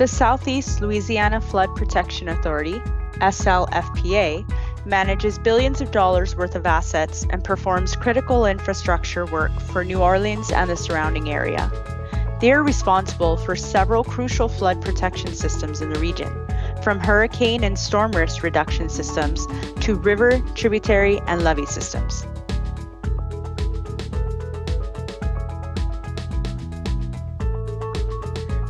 The Southeast Louisiana Flood Protection Authority, SLFPA, manages billions of dollars worth of assets and performs critical infrastructure work for New Orleans and the surrounding area. They are responsible for several crucial flood protection systems in the region, from hurricane and storm risk reduction systems to river, tributary, and levee systems.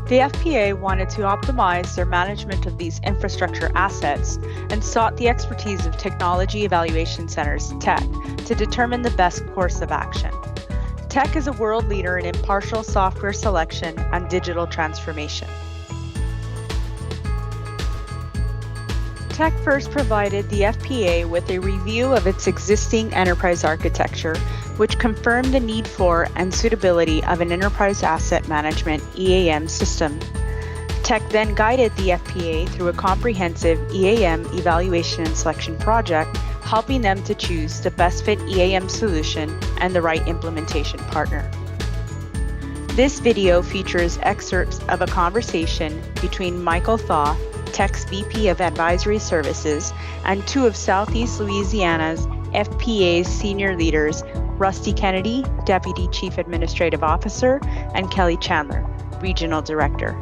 The FPA wanted to optimize their management of these infrastructure assets and sought the expertise of Technology Evaluation Centers, TEC, to determine the best course of action. TEC is a world leader in impartial software selection and digital transformation. TEC first provided the FPA with a review of its existing enterprise architecture, which confirmed the need for and suitability of an enterprise asset management EAM system. TEC then guided the FPA through a comprehensive EAM evaluation and selection project, helping them to choose the best fit EAM solution and the right implementation partner. This video features excerpts of a conversation between Michael Thaw, TEC's VP of Advisory Services, and two of Southeast Louisiana's FPA's senior leaders, Rusty Kennedy, Deputy Chief Administrative Officer, and Kelly Chandler, Regional Director.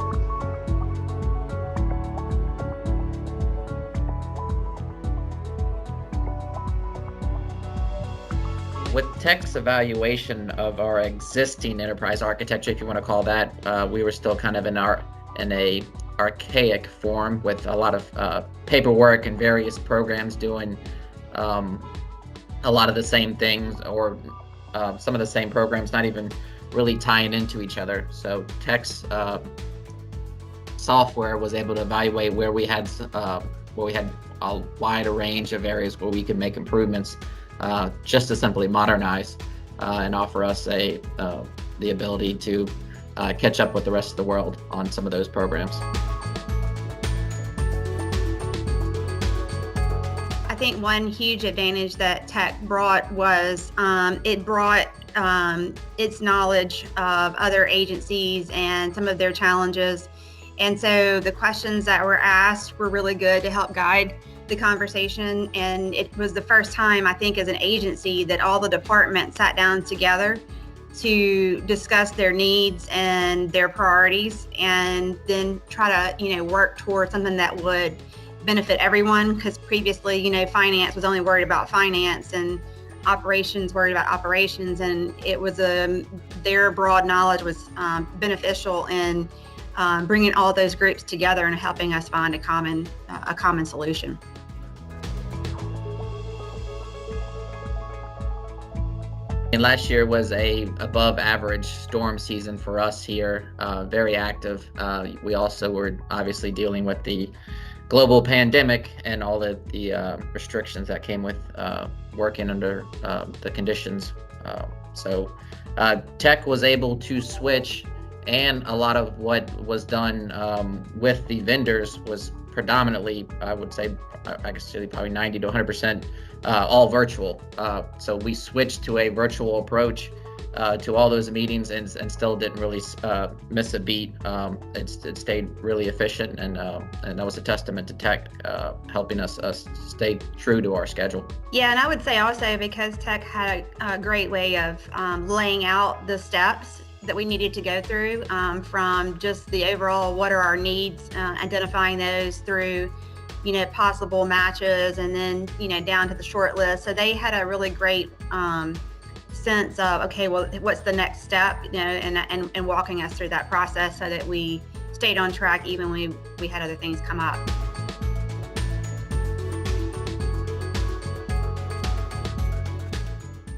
With TEC's evaluation of our existing enterprise architecture, if you want to call that, we were still kind of in a archaic form with a lot of paperwork and various programs doing a lot of the same things, or some of the same programs not even really tying into each other. So TEC's software was able to evaluate where we had a wider range of areas where we could make improvements, just to simply modernize and offer us the ability to catch up with the rest of the world on some of those programs. I think one huge advantage that TEC brought was it brought its knowledge of other agencies and some of their challenges. And so the questions that were asked were really good to help guide the conversation. And it was the first time, I think, as an agency that all the departments sat down together to discuss their needs and their priorities, and then try to, work towards something that would benefit everyone. Because previously, finance was only worried about finance and operations worried about operations, and it was their broad knowledge was beneficial in bringing all those groups together and helping us find a common solution. And last year was a above average storm season for us here, very active. We also were obviously dealing with the global pandemic and all the restrictions that came with working under the conditions. So TEC was able to switch, and a lot of what was done with the vendors was predominantly, I would say, actually probably 90 to 100% all virtual. So we switched to a virtual approach to all those meetings, and still didn't really miss a beat. It stayed really efficient, and that was a testament to TEC helping us stay true to our schedule. Yeah, and I would say also because TEC had a great way of laying out the steps that we needed to go through, from just the overall what are our needs, identifying those through possible matches, and then down to the short list. So they had a really great sense of, okay, well, what's the next step, and walking us through that process so that we stayed on track even when we had other things come up.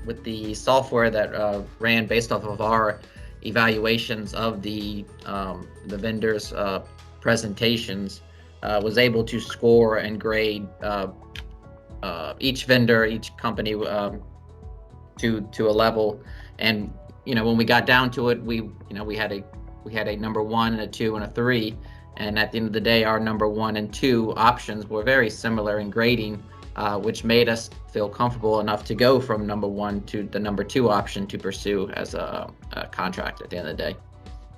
With the software that ran based off of our evaluations of the vendors' presentations, was able to score and grade each vendor, each company to a level. And when we got down to it, we had a number 1 and a 2 and a 3, and at the end of the day, our number 1 and 2 options were very similar in grading, which made us feel comfortable enough to go from number 1 to the number 2 option to pursue as a contract at the end of the day.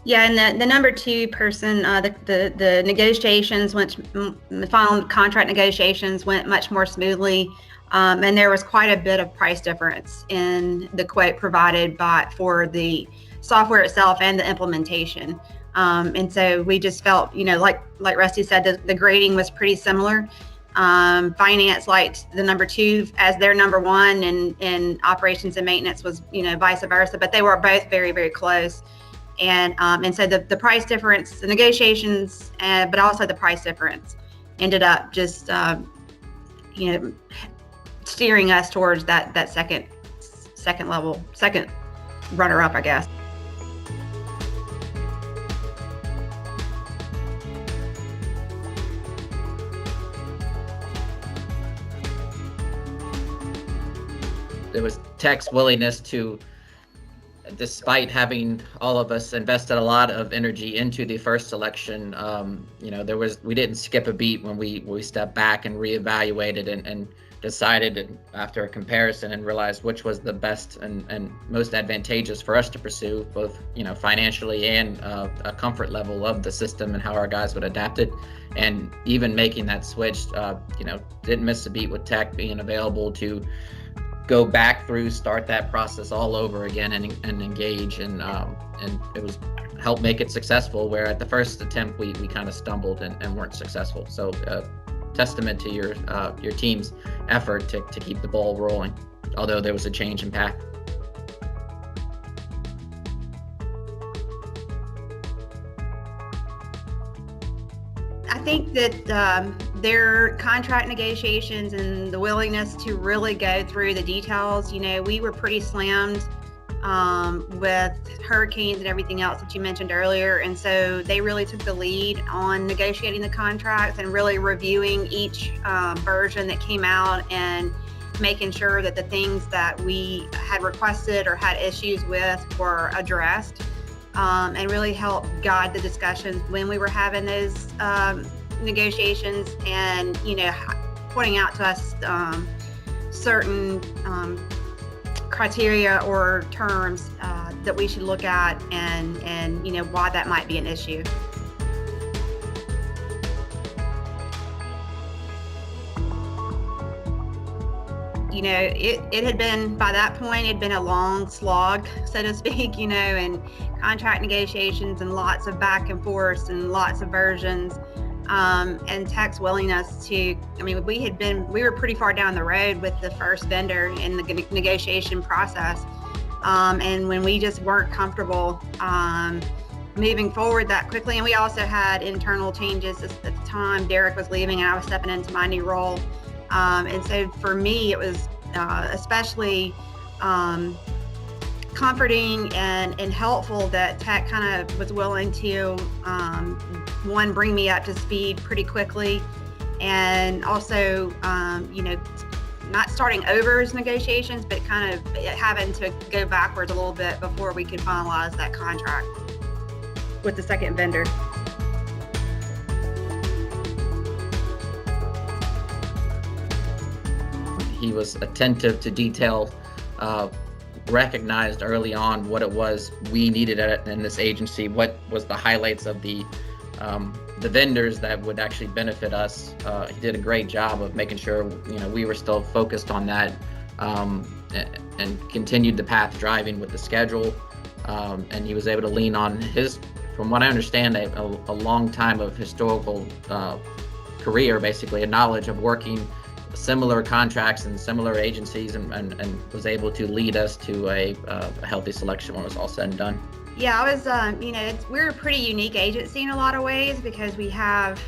Yeah, and the number two person, the negotiations went, the final contract negotiations went much more smoothly, and there was quite a bit of price difference in the quote provided for the software itself and the implementation. And so we just felt, like Rusty said, the grading was pretty similar. Finance liked the number two as their number one, and operations and maintenance was, vice versa, but they were both very, very close. And so the price difference, the negotiations, but also the price difference ended up just, steering us towards that second runner up, I guess. It was TEC's willingness to, despite having all of us invested a lot of energy into the first selection, we didn't skip a beat when we stepped back and reevaluated and decided after a comparison and realized which was the best and most advantageous for us to pursue, both financially and a comfort level of the system and how our guys would adapt it. And even making that switch, didn't miss a beat with TEC being available to go back through, start that process all over again and engage, and it was help make it successful, where at the first attempt we kind of stumbled and weren't successful. So testament to your team's effort to keep the ball rolling, although there was a change in path. I think that their contract negotiations and the willingness to really go through the details, we were pretty slammed with hurricanes and everything else that you mentioned earlier. And so they really took the lead on negotiating the contracts and really reviewing each version that came out and making sure that the things that we had requested or had issues with were addressed, and really helped guide the discussions when we were having those negotiations, and pointing out to us certain criteria or terms that we should look at, and why that might be an issue. It had been, by that point, it'd been a long slog, so to speak, and contract negotiations and lots of back and forth and lots of versions, and TEC's willingness to, we were pretty far down the road with the first vendor in the negotiation process. And when we just weren't comfortable moving forward that quickly, and we also had internal changes at the time. Derek was leaving and I was stepping into my new role. And so for me, it was especially comforting and helpful that TEC kind of was willing to, one, bring me up to speed pretty quickly, and also, not starting over as negotiations, but kind of having to go backwards a little bit before we could finalize that contract with the second vendor. He was attentive to detail, recognized early on what it was we needed in this agency, what was the highlights of the vendors that would actually benefit us. He did a great job of making sure we were still focused on that, and continued the path driving with the schedule. And he was able to lean on his, from what I understand, a long time of historical career, basically a knowledge of working similar contracts and similar agencies, and was able to lead us to a healthy selection when it was all said and done. Yeah, I was, we're a pretty unique agency in a lot of ways, because we have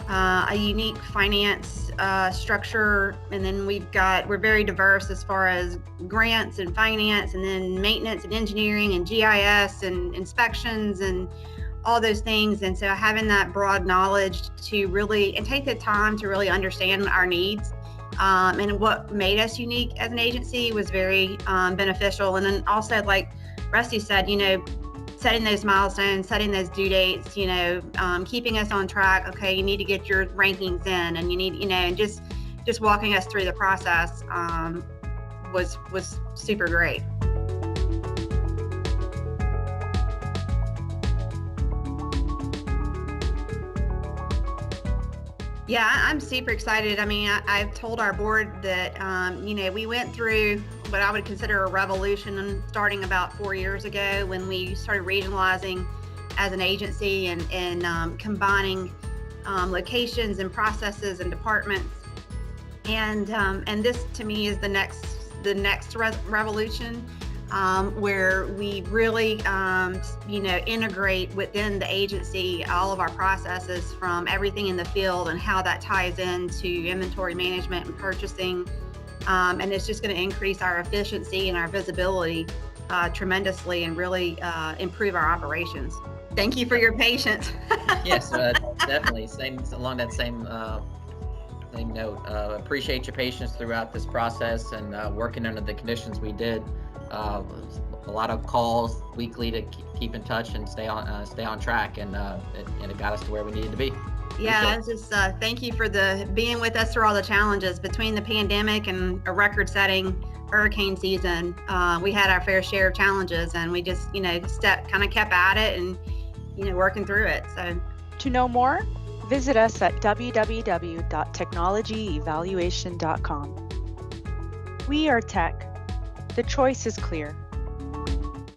a unique finance structure, and then we're very diverse as far as grants and finance, and then maintenance and engineering and GIS and inspections and all those things. And so having that broad knowledge to really, and take the time to really understand our needs, and what made us unique as an agency was very beneficial. And then also, like Rusty said, setting those milestones, setting those due dates, keeping us on track. Okay, you need to get your rankings in, and you need, and just walking us through the process was super great. Yeah, I'm super excited. I mean, I've told our board that, we went through what I would consider a revolution starting about 4 years ago when we started regionalizing as an agency and combining locations and processes and departments. And this to me is the next revolution. Where we really, integrate within the agency all of our processes from everything in the field and how that ties into inventory management and purchasing. And it's just going to increase our efficiency and our visibility tremendously and really improve our operations. Thank you for your patience. Yes, definitely. Along that same note. Appreciate your patience throughout this process and working under the conditions we did. A lot of calls weekly to keep in touch and stay on track, and it got us to where we needed to be. Yeah, just thank you for being with us through all the challenges between the pandemic and a record-setting hurricane season. We had our fair share of challenges, and we just kept at it and working through it. So To know more, visit us at www.technologyevaluation.com. We are TEC. The choice is clear.